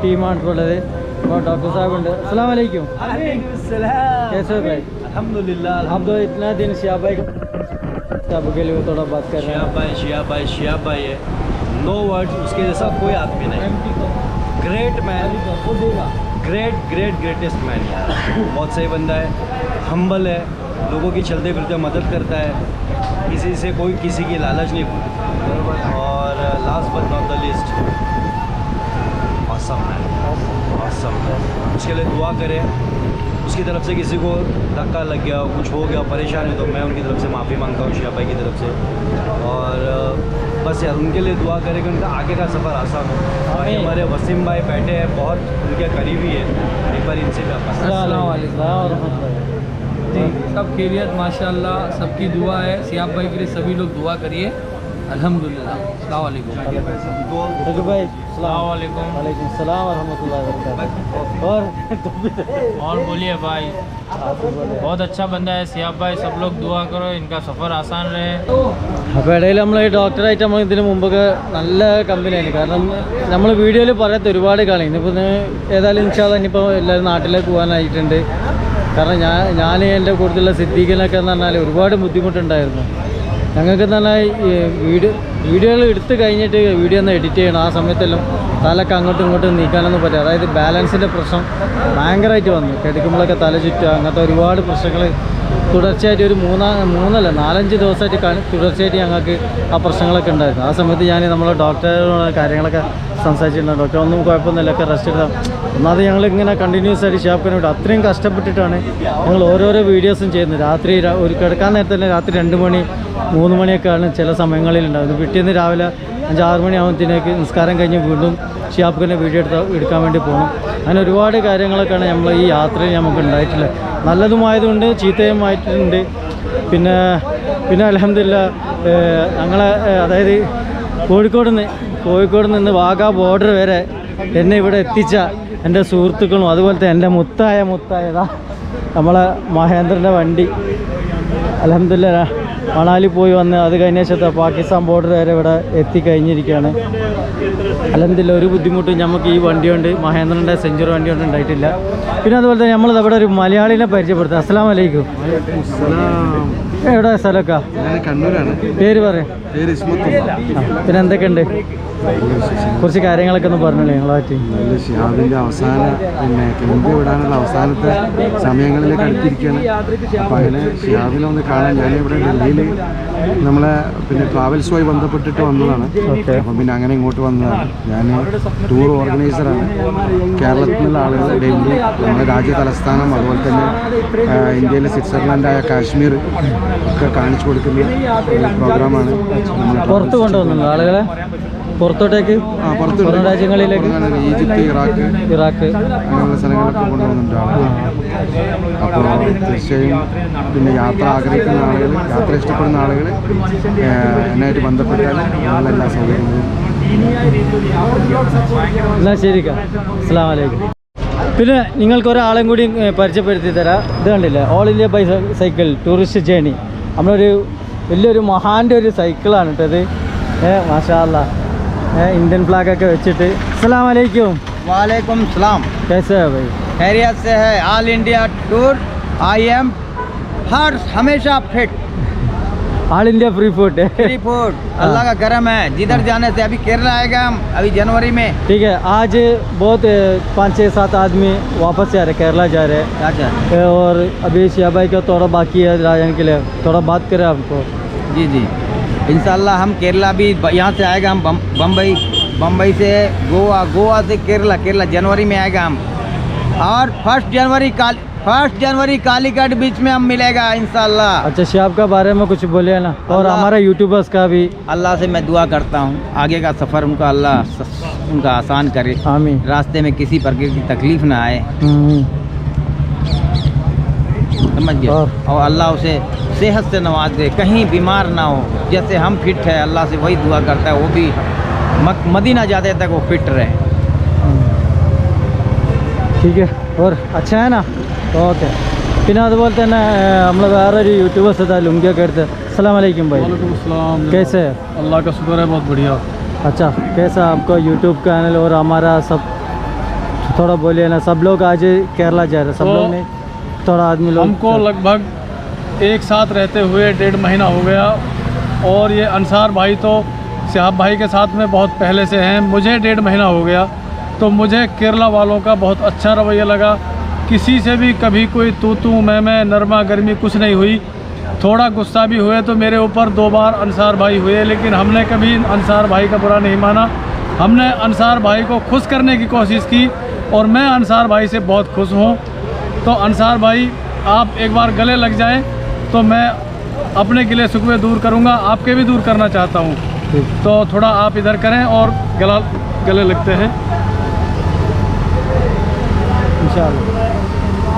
Speaker 1: ടീമാണ് ഇപ്പോൾ ഉള്ളത്. और डॉक्टर साहब ഉണ്ട്. अस्सलाम वालेकुम. कैसे हो भाई?
Speaker 6: अल्हम्दुलिल्लाह.
Speaker 1: आप तो इतना दिन शिहाब भाई के लिए थोड़ा बात कर रहे हैं.
Speaker 6: शिहाब भाई है, नो वर्ड्स, उसके जैसा कोई आदमी नहीं. ग्रेट मैन, ग्रेटेस्ट मैन यार. बहुत सही बंदा है, हम्बल है, लोगों की चलते फिरते मदद करता है, किसी से कोई किसी की लालच नहीं. और लास्ट बट नॉट
Speaker 8: उसके लिए दुआ करें। उसकी तरफ से किसी को धक्का लग गया, कुछ हो गया, परेशानी, तो मैं उनकी तरफ से माफ़ी मांगता हूँ शिया भाई की तरफ से। और बस यार उनके लिए दुआ करें कि उनका आगे का सफ़र आसान हो। बाकी हमारे वसीम भाई बैठे हैं, बहुत उनके करीबी है, एक बार इनसे भी आपका
Speaker 9: जी सब खैरियत माशाल्लाह, सबकी दुआ है। सियाब भाई के लिए सभी लोग दुआ करिए। अल्हम्दुलिल्लाह। अस्सलाम वालेकुम।
Speaker 1: भाई
Speaker 9: वालेकुम।
Speaker 1: वालेकुम सलाम व रहमतुल्लाहि व बरकातहू।
Speaker 9: और बोलिए भाई, बहुत अच्छा बंदा है सियाब भाई, सब लोग दुआ करो इनका सफ़र आसान रहे।
Speaker 1: അപ്പോൾ ഇടയിൽ നമ്മൾ ഈ ഡോക്ടറായിട്ട് നമ്മൾ ഇതിന് മുമ്പൊക്കെ നല്ല കമ്പനിയായിരുന്നു. കാരണം നമ്മൾ വീഡിയോയിൽ പറയാത്ത ഒരുപാട് കളി ഇന്നിപ്പോൾ ഏതായാലും ഇൻഷാല്ലാ ഇനിയിപ്പോൾ എല്ലാവരും നാട്ടിലേക്ക് പോകാനായിട്ടുണ്ട്. കാരണം ഞാൻ എൻ്റെ കൂടുതലുള്ള സിദ്ദീഖിനൊക്കെ എന്ന് പറഞ്ഞാൽ ഒരുപാട് ബുദ്ധിമുട്ടുണ്ടായിരുന്നു. ഞങ്ങൾക്ക് എന്ന് പറഞ്ഞാൽ വീഡിയോകൾ എടുത്ത് കഴിഞ്ഞിട്ട് വീഡിയോ ഒന്ന് എഡിറ്റ് ചെയ്യണം. ആ സമയത്തെല്ലാം തലക്ക് അങ്ങോട്ടും ഇങ്ങോട്ടും നീക്കാനൊന്നും പറ്റില്ല. അതായത് ബാലൻസിൻ്റെ പ്രശ്നം ഭയങ്കരമായിട്ട് വന്നു. കിടക്കുമ്പോഴൊക്കെ തല ചുറ്റുക, അങ്ങനത്തെ ഒരുപാട് പ്രശ്നങ്ങൾ തുടർച്ചയായിട്ട് ഒരു 4-5 ദിവസമായിട്ട് തുടർച്ചയായിട്ട് ഞങ്ങൾക്ക് ആ പ്രശ്നങ്ങളൊക്കെ ഉണ്ടായിരുന്നു. ആ സമയത്ത് ഞാൻ നമ്മളെ ഡോക്ടറോട് കാര്യങ്ങളൊക്കെ സംസാരിച്ചിട്ടുണ്ട്. ഡോക്ടർ ഒന്നും കുഴപ്പമൊന്നുമില്ല, ഒക്കെ റെസ്റ്റ് എടുത്താൽ. ഒന്നാമത് ഞങ്ങളിങ്ങനെ കണ്ടിന്യൂസ് ആയിട്ട് ഷിഹാബ്ഖാനോട് അത്രയും കഷ്ടപ്പെട്ടിട്ടാണ് ഞങ്ങൾ ഓരോരോ വീഡിയോസും ചെയ്യുന്നത്. രാത്രി ഒരു കിടക്കാൻ നേരത്തെ തന്നെ രാത്രി 2 മണി 3 മണിയൊക്കെയാണ് ചില സമയങ്ങളിലുണ്ടാകുന്നത്. പിറ്റേന്ന് രാവിലെ 5-6 മണിയാകുമ്പോഴത്തേക്ക് നിസ്കാരം കഴിഞ്ഞ് വീണ്ടും ഷിഹാബ്ഖാൻ്റെ വീഡിയോ എടുക്കാൻ വേണ്ടി പോകണം. അങ്ങനെ ഒരുപാട് കാര്യങ്ങളൊക്കെയാണ് നമ്മൾ ഈ യാത്രയിൽ നമുക്ക് ഉണ്ടായിട്ടുള്ളത്. നല്ലതുമായതുകൊണ്ട് ചീത്തയുമായിട്ടുണ്ട്. പിന്നെ അൽഹംദുലില്ലാ ഞങ്ങളെ അതായത് കോഴിക്കോട് നിന്ന് വാഗാ ബോർഡർ വരെ എന്നെ ഇവിടെ എത്തിച്ച എൻ്റെ സുഹൃത്തുക്കളും അതുപോലത്തെ എൻ്റെ മുത്തായതാ നമ്മളെ മഹേന്ദ്രൻ്റെ വണ്ടി അൽഹംദുലില്ലാ മണാലി പോയി വന്ന് അത് കഴിഞ്ഞ ശേഷത്തെ പാകിസ്ഥാൻ ബോർഡർ വരെ ഇവിടെ എത്തിക്കഴിഞ്ഞിരിക്കുകയാണ്. അൽഹംദുലില്ലാ ഒരു ബുദ്ധിമുട്ടും നമുക്ക് ഈ വണ്ടി കൊണ്ട് മഹേന്ദ്രൻ്റെ സെഞ്ചുറി വണ്ടി കൊണ്ട് ഉണ്ടായിട്ടില്ല. പിന്നെ അതുപോലെ തന്നെ നമ്മൾ ഇവിടെ ഒരു മലയാളിനെ പരിചയപ്പെടുത്തുക. അസ്സലാമു അലൈക്കും. എവിടെ സ്ഥലമൊക്കെ?
Speaker 7: കണ്ണൂരാണ്.
Speaker 1: പേര് പറയാം. പിന്നെ എന്തൊക്കെയുണ്ട്? കുറച്ച് കാര്യങ്ങളൊക്കെ ഒന്ന് പറഞ്ഞോളൂ ഞങ്ങളെ പറ്റി.
Speaker 7: ഷിഹാബിൻ്റെ അവസാന ക്യാമ്പ് വിടാനുള്ള അവസാനത്തെ സമയങ്ങളിലേക്ക് അടുത്തിരിക്കുകയാണ്. അപ്പോൾ അങ്ങനെ ഷിഹാബിനെ ഒന്ന് കാണാൻ ഞാനിവിടെ ഡൽഹിയിൽ നമ്മളെ ട്രാവൽസുമായി ബന്ധപ്പെട്ടിട്ട് വന്നതാണ്. അപ്പം അങ്ങനെ ഇങ്ങോട്ട് വന്നതാണ്. ഞാൻ ടൂർ ഓർഗനൈസറാണ്. കേരളത്തിൽ നിന്നുള്ള ആളുകൾ ഡൽഹി, നമ്മുടെ രാജ്യ തലസ്ഥാനം, അതുപോലെ തന്നെ ഇന്ത്യയിലെ സ്വിറ്റ്സർലൻഡായ കാശ്മീർ ഒക്കെ കാണിച്ചു കൊടുക്കുന്ന പ്രോഗ്രാമാണ്.
Speaker 1: പുറത്ത് കൊണ്ടുവന്നുള്ളൂ ആളുകളെ, പുറത്തോട്ടേക്ക്, പുറം രാജ്യങ്ങളിലേക്ക്,
Speaker 7: ഈജിപ്ത്, ഇറാഖ് അങ്ങനെയുള്ള സ്ഥലങ്ങളിലൊക്കെ കൊണ്ടുവന്നിട്ടുണ്ട് ആളുകൾ. അപ്പോൾ തീർച്ചയായും യാത്ര ആഗ്രഹിക്കുന്ന ആളുകൾ, യാത്ര ഇഷ്ടപ്പെടുന്ന ആളുകൾ എന്നായിട്ട് ബന്ധപ്പെട്ടാൽ എല്ലാ സൗകര്യങ്ങളും.
Speaker 1: എന്നാൽ ശരിക്കാം. അസ്സലാമു അലൈക്കും. പിന്നെ നിങ്ങൾക്ക് ഒരാളെയും കൂടി പരിചയപ്പെടുത്തി തരാം. ഇത് കണ്ടില്ലേ, all India cycle tourist journey. നമ്മളൊരു വലിയൊരു മഹാൻ്റെ ഒരു സൈക്കിളാണ് കേട്ടത്. മാഷാ അല്ലാ, इंडियन फ्लैग के വെച്ചിട്ട്. अस्सलाम वालेकुम।
Speaker 10: वालेकुम सलाम।
Speaker 1: कैसे है भाई?
Speaker 10: खैरियत से है। All India tour I am हमेशा fit.
Speaker 1: All India free food
Speaker 10: अल्लाह का करम है। जिधर जाने से अभी केरला आएगा हम अभी जनवरी में।
Speaker 1: ठीक है, आज बहुत 5-6-7 आदमी वापस जा रहे, केरला जा रहे हैं। और अभी शिया भाई का थोड़ा बाकी है जाने के लिए, थोड़ा बात करें आपको।
Speaker 10: जी जी इंशाल्लाह हम केरला भी यहाँ से आएगा। हम बम्बई से गोवा से केरला जनवरी में आएगा हम। और 1 जनवरी कालीकट बीच में हम मिलेगा इंशाल्लाह।
Speaker 1: अच्छा, शिहाब का बारे में कुछ बोलिए ना, और हमारे यूट्यूबर्स का भी।
Speaker 10: अल्लाह से मैं दुआ करता हूँ आगे का सफ़र उनका अल्लाह उनका आसान करे।
Speaker 1: आमीन।
Speaker 10: रास्ते में किसी प्रकार की तकलीफ़ ना आए, समझ गए। और अल्लाह उसे सेहत से नवाज दे, कहीं बीमार ना हो। जैसे हम फिट है, अल्लाह से वही दुआ करता है वो भी मदीना जाते तक वो फिट रहे।
Speaker 1: ठीक है, और अच्छा है ना? ओके. പിന്നെ അതുപോലെ തന്നെ നമ്മൾ വേറൊരു യൂട്യൂബേഴ്സ് था लुंगिया करते। अस्सलाम वालेकुम भाई। कैसे है?
Speaker 9: अल्लाह का शुक्र है, बहुत बढ़िया।
Speaker 1: अच्छा, कैसा आपका यूट्यूब चैनल और हमारा सब थोड़ा बोलिए ना। सब लोग आज केरला जा रहे हैं, सब लोग नहीं, थोड़ा आदमी लोग।
Speaker 9: हमको लगभग एक साथ रहते हुए 1.5 महीना हो गया। और ये अंसार भाई तो सिहाब भाई के साथ में बहुत पहले से हैं। मुझे 1.5 महीना हो गया, तो मुझे केरला वालों का बहुत अच्छा रवैया लगा। किसी से भी कभी कोई तू मैं नरमा गर्मी कुछ नहीं हुई। थोड़ा गुस्सा भी हुए तो मेरे ऊपर 2 बार अंसार भाई हुए, लेकिन हमने कभी अंसार भाई का बुरा नहीं माना। हमने अंसार भाई को खुश करने की कोशिश की और मैं अंसार भाई से बहुत खुश हूँ। तो अंसार भाई आप एक बार गले लग जाएं तो मैं अपने गिले शिकवे दूर करूँगा, आपके भी दूर करना चाहता हूँ। तो थोड़ा आप इधर करें और गले लगते हैं इंशाअल्लाह।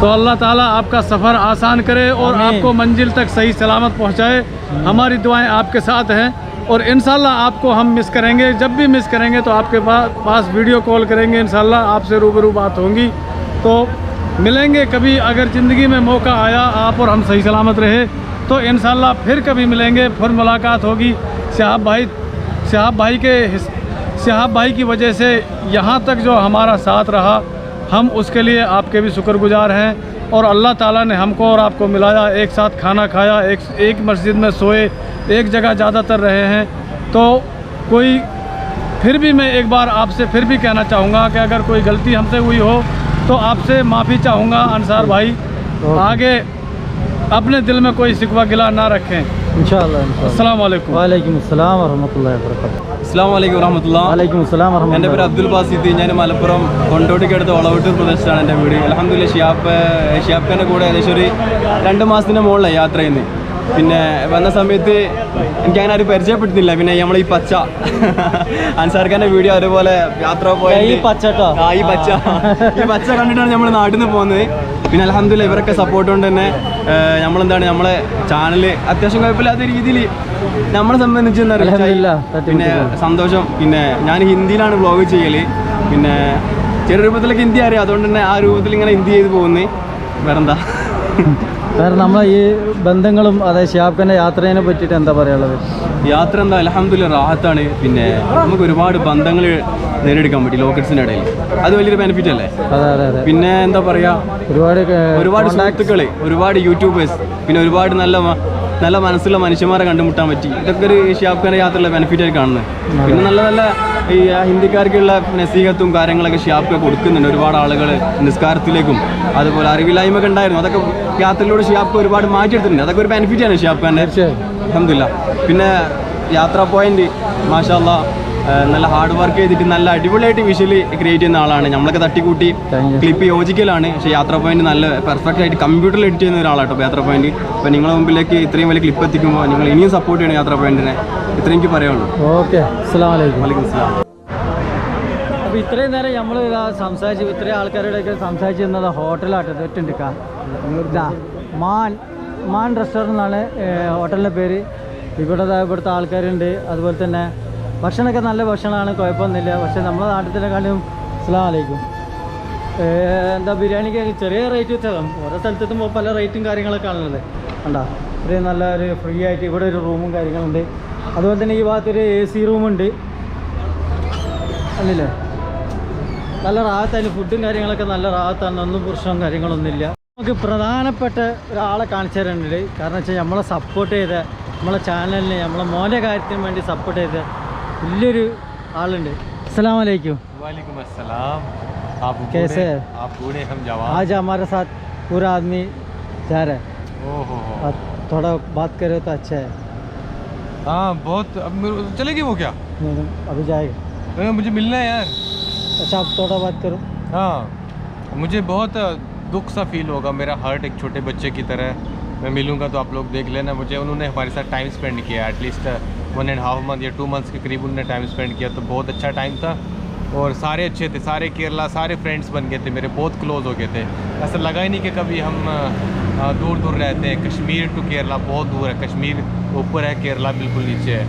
Speaker 9: तो अल्लाह ताला आपका सफ़र आसान करे और आपको मंजिल तक सही सलामत पहुँचाए। हमारी दुआएं आपके साथ हैं और इंशाल्लाह आपको हम मिस करेंगे। जब भी मिस करेंगे तो आपके पास वीडियो कॉल करेंगे, इंशाल्लाह आपसे रूबरू बात होंगी। तो मिलेंगे कभी, अगर ज़िंदगी में मौका आया आप और हम सही सलामत रहे तो इंशाल्लाह फिर कभी मिलेंगे, फिर मुलाकात होगी। शहाब भाई की वजह से यहाँ तक जो हमारा साथ रहा, हम उसके लिए आपके भी शुक्रगुजार हैं। और अल्लाह ताला ने हमको और आपको मिलाया, एक साथ खाना खाया, एक मस्जिद में सोए, एक जगह ज़्यादातर रहे हैं। तो कोई फिर भी मैं एक बार आपसे फिर भी कहना चाहूँगा कि अगर कोई गलती हमसे हुई हो तो आपसे माफ़ी चाहूँगा अंसार भाई। आगे अपने दिल में कोई शिकवा गिला ना रखें इंशाअल्लाह। अस्सलाम वालेकुम।
Speaker 1: वालेकुम अस्सलाम वरहमतुल्लाहि वबरकातुहू।
Speaker 8: അസ്സാം വലൈക്കും വറഹമത്തുള്ള.
Speaker 1: वालेकुम अस्सलाम
Speaker 8: എൻ്റെ
Speaker 1: वरहमतुल्लाहि
Speaker 8: പേര് അബ്ദുൽ ബാസിദ്. ഞാൻ മലപ്പുറം കൊണ്ടോട്ടിക്കടുത്ത് ഒളവട്ടൂർ പ്രദേശത്താണ് എൻ്റെ വീട്. അൽഹംദുലില്ലാ ഷിയാബ് ഖാൻ്റെ കൂടെ ഏകദേശം ഒരു 2 മാസത്തിന് മുകളിലായി യാത്ര ചെയ്യുന്നത്. പിന്നെ വന്ന സമയത്ത് എനിക്കങ്ങനെ ആരും പരിചയപ്പെടുത്തില്ല. പിന്നെ നമ്മൾ ഈ പച്ച അൻസാർ ഖാൻ്റെ വീഡിയോ അതുപോലെ യാത്ര പോയ ഈ പച്ച കണ്ടിട്ടാണ് നമ്മൾ നാട്ടിൽ നിന്ന് പോകുന്നത്. പിന്നെ അൽഹംദുലില്ലാ ഇവരൊക്കെ സപ്പോർട്ട് കൊണ്ട് തന്നെ നമ്മളെന്താണ് നമ്മളെ ചാനൽ അത്യാവശ്യം കുഴപ്പമില്ലാത്ത രീതിയിൽ നമ്മളെ സംബന്ധിച്ച് പിന്നെ സന്തോഷം. പിന്നെ ഞാൻ ഹിന്ദിയിലാണ് വ്ളോഗ് ചെയ്യൽ. പിന്നെ ചെറിയ രൂപത്തിലൊക്കെ ഹിന്ദി അറിയാം, അതുകൊണ്ട് തന്നെ ആ രൂപത്തിൽ ഇങ്ങനെ ഹിന്ദി ചെയ്ത് പോകുന്നത്. വേറെന്താ,
Speaker 1: വേറെ നമ്മളെ ഈ ബന്ധങ്ങളും അതായത് ഷിയാബ് ഖാൻ്റെ യാത്രയെ പറ്റിയിട്ട് എന്താ പറയാനുള്ളത്?
Speaker 8: യാത്ര എന്താ അൽഹംദുലില്ലാ റാഹത്താണ്. പിന്നെ നമുക്ക് ഒരുപാട് ബന്ധങ്ങൾ നേടിയെടുക്കാൻ പറ്റി ലോക്കൽസിൻ്റെ ഇടയിൽ, അത് വലിയൊരു ബെനിഫിറ്റ് അല്ലേ. പിന്നെ എന്താ പറയുക, ഒരുപാട് സുഹൃത്തുക്കൾ, ഒരുപാട് യൂട്യൂബേഴ്സ്, പിന്നെ ഒരുപാട് നല്ല മനസ്സുള്ള മനുഷ്യന്മാരെ കണ്ടുമുട്ടാൻ പറ്റി. ഇതൊക്കെ ഒരു ഷിയാബ് ഖാൻ്റെ യാത്രയുള്ള ബെനിഫിറ്റായി കാണുന്നത്. പിന്നെ നല്ല ഈ ഹിന്ദിക്കാർക്കുള്ള നസീഹത്തും കാര്യങ്ങളൊക്കെ ഷിയാബ് ഖാൻ കൊടുക്കുന്നുണ്ട്. ഒരുപാട് ആളുകൾ നിസ്കാരത്തിലേക്കും അതുപോലെ അറിവില്ലായ്മയൊക്കെ ഉണ്ടായിരുന്നു, അതൊക്കെ യാത്രയിലൂടെ ഷിയാബ് ഖാൻ ഒരുപാട് മാറ്റിയെടുത്തിട്ടുണ്ട്. അതൊക്കെ ഒരു ബെനിഫിറ്റാണ് ഷിയാബ് ഖാൻ്റെ, അൽഹംദുലില്ലാ. പിന്നെ യാത്രാ പോയിന്റ് മാഷാ അല്ലാഹ് നല്ല ഹാർഡ് വർക്ക് ചെയ്തിട്ട് നല്ല അടിപൊളിയായിട്ട് വിഷ്വലി ക്രിയേറ്റ് ചെയ്യുന്ന ആളാണ്. നമ്മളൊക്കെ തട്ടിക്കൂട്ടി ക്ലിപ്പ് യോജിക്കലാണ്, പക്ഷേ യാത്രാ പോയിന്റ് നല്ല പെർഫെക്റ്റ് ആയിട്ട് കമ്പ്യൂട്ടറിൽ എഡിറ്റ് ചെയ്യുന്ന ഒരാളാട്ടോ യാത്രാ പോയിന്റ്. അപ്പോൾ നിങ്ങളുടെ മുമ്പിലേക്ക് ഇത്രയും വലിയ ക്ലിപ്പ് എത്തിക്കുമ്പോൾ നിങ്ങൾ ഇനിയും സപ്പോർട്ട് ചെയ്യണം യാത്രാ പോയിന്റിനെ. ഇത്രയും എനിക്ക് പറയാനുള്ളൂ.
Speaker 1: ഓക്കെ, അസ്സലാമു അലൈക്കും.
Speaker 8: വലൈക്കും അസ്സലാം.
Speaker 1: അപ്പോൾ ഇത്രയും നേരം നമ്മൾ സംസാരിച്ച് ഇത്രയും ആൾക്കാരോടൊക്കെ സംസാരിച്ചിരുന്നത് ഹോട്ടലാട്ടോ തെറ്റുണ്ടിക്കാ. മാൻ റെസ്റ്റോറൻ്റ് എന്നാണ് ഹോട്ടലിൻ്റെ പേര്. ഇവിടുത്തെ ആൾക്കാരുണ്ട്, അതുപോലെ തന്നെ ഭക്ഷണമൊക്കെ നല്ല ഭക്ഷണമാണ്, കുഴപ്പമൊന്നുമില്ല. പക്ഷേ നമ്മുടെ നാട്ടിലെക്കാളും അസ്സലാമു അലൈക്കും എന്താ ബിരിയാണിക്ക് ചെറിയ റേറ്റ് വെച്ചാൽ ഓരോ സ്ഥലത്തെത്തുമ്പോൾ പല റേറ്റും കാര്യങ്ങളൊക്കെ ആണുള്ളത്. കണ്ടാ ഇത്രയും നല്ല ഒരു ഫ്രീ ആയിട്ട് ഇവിടെ ഒരു റൂമും കാര്യങ്ങളുണ്ട്. അതുപോലെ തന്നെ ഈ ഭാഗത്തൊരു AC റൂമുണ്ട് അല്ലേ. നല്ല റാഹത്തായാലും ഫുഡും കാര്യങ്ങളൊക്കെ നല്ല റാഹത്താണ്, ഒന്നും പ്രശ്നവും കാര്യങ്ങളൊന്നുമില്ല. നമുക്ക് പ്രധാനപ്പെട്ട ഒരാളെ കാണിച്ചു തരാനുണ്ട്. കാരണം വെച്ചാൽ നമ്മളെ സപ്പോർട്ട് ചെയ്ത, നമ്മളെ ചാനലിന് നമ്മളെ മോൻ്റെ കാര്യത്തിന് വേണ്ടി സപ്പോർട്ട് ചെയ്ത വലിയൊരു ആളുണ്ട്. अस्सलाम वालेकुम.
Speaker 11: वालेकुम अस्सलाम. आप
Speaker 1: कैसे हैं?
Speaker 11: आप बूढ़े हम जवान.
Speaker 1: आज हमारे साथ पूरा आदमी जा रहा है.
Speaker 11: ओहो,
Speaker 1: और थोड़ा बात करे तो अच्छा है.
Speaker 11: हाँ बहुत. अब चलेगी वो क्या?
Speaker 1: अभी जाएगा.
Speaker 11: मुझे मिलना है यार.
Speaker 1: अच्छा आप थोड़ा बात करो.
Speaker 11: हाँ मुझे बहुत दुख सा फील होगा, मेरा हार्ट एक छोटे बच्चे की तरह. मैं मिलूंगा तो आप लोग देख लेना मुझे. उन्होंने हमारे साथ टाइम स्पेंड किया, एटलीस्ट 1.5 मंथ या 2 मंथ्स के करीब उन्होंने टाइम स्पेंड किया. तो बहुत अच्छा टाइम था और सारे अच्छे थे, सारे केरला सारे फ्रेंड्स बन गए थे मेरे, बहुत क्लोज हो गए थे. ऐसा लगा ही नहीं कि कभी हम दूर दूर रहते हैं. कश्मीर टू केरला बहुत दूर है, कश्मीर ऊपर है, केरला बिल्कुल नीचे है.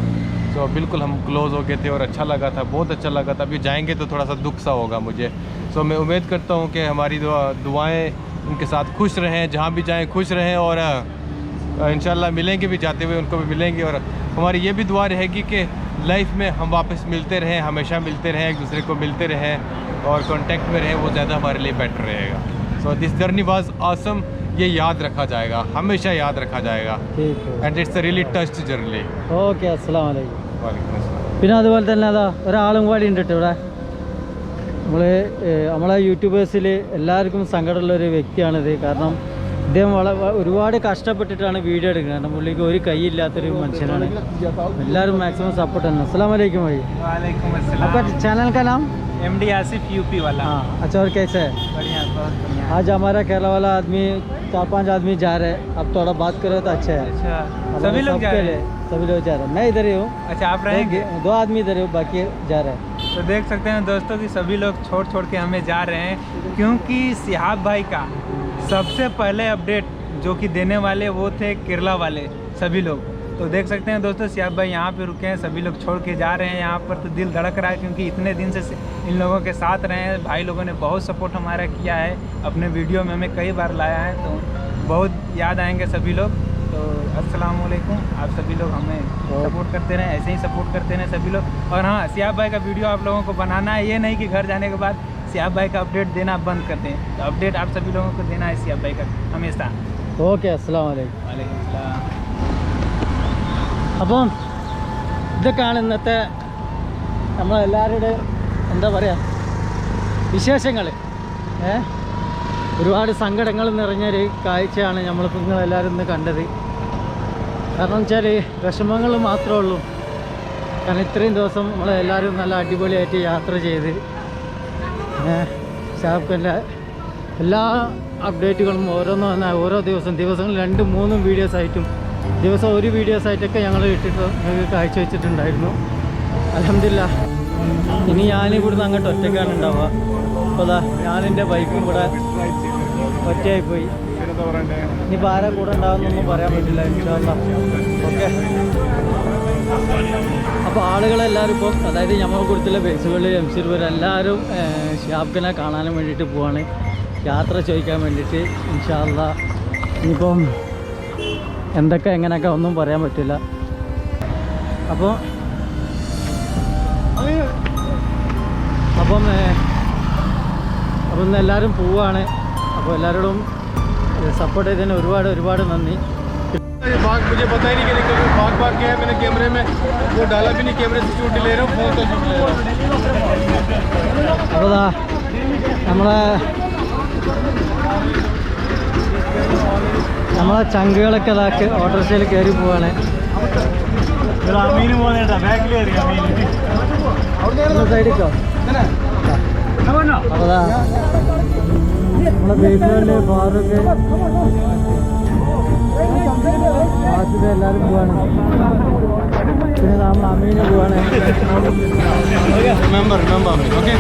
Speaker 11: तो बिल्कुल हम क्लोज हो गए थे और अच्छा लगा था, बहुत अच्छा लगा था. अभी जाएंगे तो थोड़ा सा दुख सा होगा मुझे. सो मैं उम्मीद करता हूँ कि हमारी दुआएँ उनके साथ खुश रहें, जहाँ भी जाएँ खुश रहें. और इंशाल्लाह मिलेंगे भी, जाते हुए उनको भी मिलेंगे. और हमारी ये भी दुआ रहेगी कि लाइफ में हम वापस मिलते रहें, हमेशा मिलते रहें, एक दूसरे को मिलते रहें और कांटेक्ट में रहें. वो ज़्यादा हमारे लिए बेटर रहेगा. So this journey was awesome. ये याद रखा जाएगा, हमेशा याद रखा जाएगा. And it's a really touched journey.
Speaker 1: Okay, അസ്സലാമു അലൈക്കും.
Speaker 11: वालेकुम अस्सलाम.
Speaker 1: പിന്നെ അതുപോലെ തന്നെ അതാ ഒരാളും കൂടി ഉണ്ട് ഇവിടെ. നമ്മളെ യൂട്യൂബേഴ്സിൽ എല്ലാവർക്കും സങ്കടമുള്ളൊരു വ്യക്തിയാണിത്. കാരണം ഇദ്ദേഹം ഒരുപാട് കഷ്ടപ്പെട്ടിട്ടാണ് വീഡിയോ എടുക്കുന്നത്. കാരണം പുള്ളിക്ക് ഒരു കൈയില്ലാത്തൊരു മനുഷ്യനാണ്. എല്ലാവരും മാക്സിമം സപ്പോർട്ട് തന്നെ. अस्सलाम वालेकुम भाई.
Speaker 11: वालेकुम अस्सलाम.
Speaker 1: आपका चैनल का नाम?
Speaker 4: MD आसिफ यूपी वाला।
Speaker 1: हाँ अच्छा, और कैसे है?
Speaker 4: बढ़िया, बहुत बढ़िया।
Speaker 1: आज हमारा केरला वाला आदमी 4-5 आदमी जा रहे हैं, अब थोड़ा बात करो तो अच्छा है।
Speaker 4: अच्छा, सभी लोग जा रहे हैं?
Speaker 1: सभी लोग जा रहे हैं, मैं इधर ही हूँ।
Speaker 4: अच्छा, आप रहेंगे?
Speaker 1: 2 आदमी इधर ही, बाकी जा रहे हैं।
Speaker 4: तो देख सकते हैं दोस्तों कि सभी लोग छोड़ के हमें जा रहे हैं, क्योंकि सिहाब भाई का सबसे पहले अपडेट जो कि देने वाले वो थे केरला वाले सभी लोग। तो देख सकते हैं दोस्तों, सिहाब भाई यहाँ पे रुके हैं, सभी लोग छोड़ के जा रहे हैं यहाँ पर। तो दिल धड़क रहा है, क्योंकि इतने दिन से इन लोगों के साथ रहे हैं। भाई लोगों ने बहुत सपोर्ट हमारा किया है, अपने वीडियो में हमें कई बार लाया है, तो बहुत याद आएंगे सभी लोग। तो अस्सलाम वालेकुम, आप सभी लोग हमें सपोर्ट करते रहें, ऐसे ही सपोर्ट करते रहें सभी लोग। और हाँ, सिहाब भाई का वीडियो आप लोगों को बनाना है, ये नहीं कि घर जाने के बाद सिहाब भाई का अपडेट देना बंद कर दें। तो अपडेट आप सभी लोगों को देना है सिहाब भाई का हमेशा।
Speaker 1: ഓക്കെ, അസ്സലാമു അലൈക്കും.
Speaker 4: वालेकुम सलाम।
Speaker 1: അപ്പം ഇതൊക്കെയാണ് ഇന്നത്തെ നമ്മളെല്ലാവരുടെയും എന്താ പറയുക വിശേഷങ്ങൾ. ഒരുപാട് സങ്കടങ്ങൾ നിറഞ്ഞൊരു കാഴ്ചയാണ് നമ്മളിപ്പോൾ നിങ്ങളെല്ലാവരും ഇന്ന് കണ്ടത്. കാരണം വെച്ചാൽ വിഷമങ്ങൾ മാത്രമേ ഉള്ളൂ. കാരണം ഇത്രയും ദിവസം നമ്മളെല്ലാവരും നല്ല അടിപൊളിയായിട്ട് യാത്ര ചെയ്ത് ഷാഫ്ഖാൻ്റെ എല്ലാ അപ്ഡേറ്റുകളും ഓരോന്നും വന്നാൽ ഓരോ ദിവസങ്ങൾ 2-3 വീഡിയോസായിട്ടും ദിവസം ഒരു വീഡിയോസായിട്ടൊക്കെ ഞങ്ങൾ ഇട്ടിട്ട് നിങ്ങൾക്ക് കാഴ്ച വെച്ചിട്ടുണ്ടായിരുന്നു. അൽഹംദുലില്ലാഹ്. ഇനി ഞാനിവിടുന്ന് അങ്ങോട്ട് ഒറ്റയ്ക്കാണ് ഉണ്ടാവുക. അപ്പോൾ അതാ ഞാനെൻ്റെ ബൈക്കും കൂടെ ഒറ്റയായിപ്പോയി. ഇനിയിപ്പോൾ ആരാ കൂടെ ഉണ്ടാകുന്നൊന്നും പറയാൻ പറ്റില്ല. ഇൻഷാ അല്ലാഹ്. ഓക്കെ. അപ്പോൾ ആളുകളെല്ലാവരും ഇപ്പം, അതായത് നമ്മൾ കൊടുത്തുള്ള ബേസുകളിൽ എംസിർ എല്ലാവരും ഷാഫ്ഖാനെ കാണാനും വേണ്ടിയിട്ട് പോവാണ്, യാത്ര ചോദിക്കാൻ വേണ്ടിയിട്ട്. ഇൻഷാ അല്ലാഹ്. ഇനിയിപ്പം എന്തൊക്കെ എങ്ങനെയൊക്കെ ഒന്നും പറയാൻ പറ്റില്ല. അപ്പോൾ ഇന്ന് എല്ലാവരും പോവുകയാണ്. അപ്പോൾ എല്ലാവരോടും സപ്പോർട്ട് ചെയ്തതിന് ഒരുപാട് നന്ദി.
Speaker 7: भाग मुझे पता ही नहीं कि भाग क्या है, मैंने कैमरे में वो डाला भी नहीं, कैमरे से शूट ले रहा हूँ, फोन से शूट ले रहा हूँ।
Speaker 1: അപ്പോൾ നമ്മളെ ചങ്കുകളൊക്കെ ഇതാക്കി ഓട്ടോറിക്ഷയിൽ കയറി പോവാണ്. സൈഡിക്കോ. അപ്പോൾ നമ്മളെ ബേസിലെ ഫാറൂഖ് ആസിഫ് എല്ലാവരും പോവാണ്. പിന്നെ നമ്മൾ അമീന് പോവാണ്.
Speaker 7: Remember me, okay?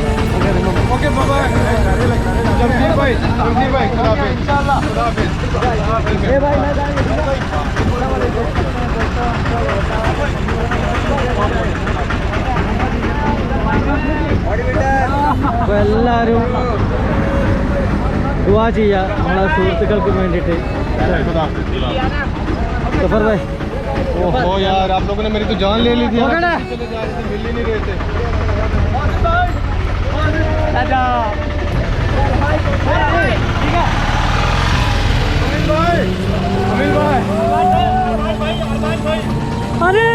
Speaker 7: Okay, bye-bye. Jamshid bhai, खुदा हाफिज. इंशाल्लाह. खुदा हाफिज.
Speaker 1: ए भाई मैं അപ്പോൾ എല്ലാവരും ദുആ ചെയ്യുക നമ്മളെ സുഹൃത്തുക്കൾക്ക് വേണ്ടിയിട്ട്. സഫർ ഭായ്,
Speaker 7: ओहो यार, आप लोगों ने मेरी तो जान ले ली थी. चले जा रहे थे, मिल ही नहीं रहे थे. अमीन भाई.
Speaker 1: अरे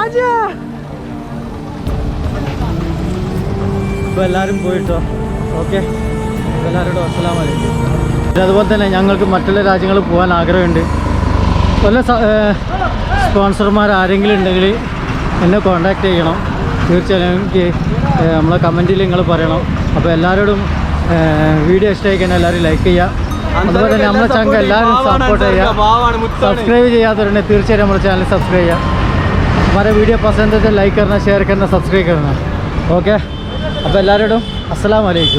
Speaker 1: आजा. അപ്പോൾ എല്ലാവരും പോയിട്ടോ. ഓക്കെ, എല്ലാവരോടും അസ്സലാമു അലൈക്കും. അതുപോലെ തന്നെ ഞങ്ങൾക്ക് മറ്റുള്ള രാജ്യങ്ങളിൽ പോകാൻ ആഗ്രഹമുണ്ട്. വല്ല സ്പോൺസർമാർ ആരെങ്കിലും ഉണ്ടെങ്കിൽ എന്നെ കോൺടാക്റ്റ് ചെയ്യണം. തീർച്ചയായും എനിക്ക് നമ്മളെ കമൻറ്റിൽ നിങ്ങൾ പറയണം. അപ്പോൾ എല്ലാവരോടും വീഡിയോ ഇഷ്ടമായിക്കാൻ എല്ലാവരും ലൈക്ക് ചെയ്യുക. അതുപോലെ തന്നെ നമ്മളെ ചാനൽ എല്ലാവരും സപ്പോർട്ട് ചെയ്യുക. സബ്സ്ക്രൈബ് ചെയ്യാത്തവരുണ്ടെങ്കിൽ തീർച്ചയായും നമ്മുടെ ചാനൽ സബ്സ്ക്രൈബ് ചെയ്യുക. हमारे वीडियो पसंद है तो लाइक करना, शेयर करना, सब्सक्राइब करना. ओके. അപ്പോൾ എല്ലാവരോടും അസ്സലാമു അലൈക്കും.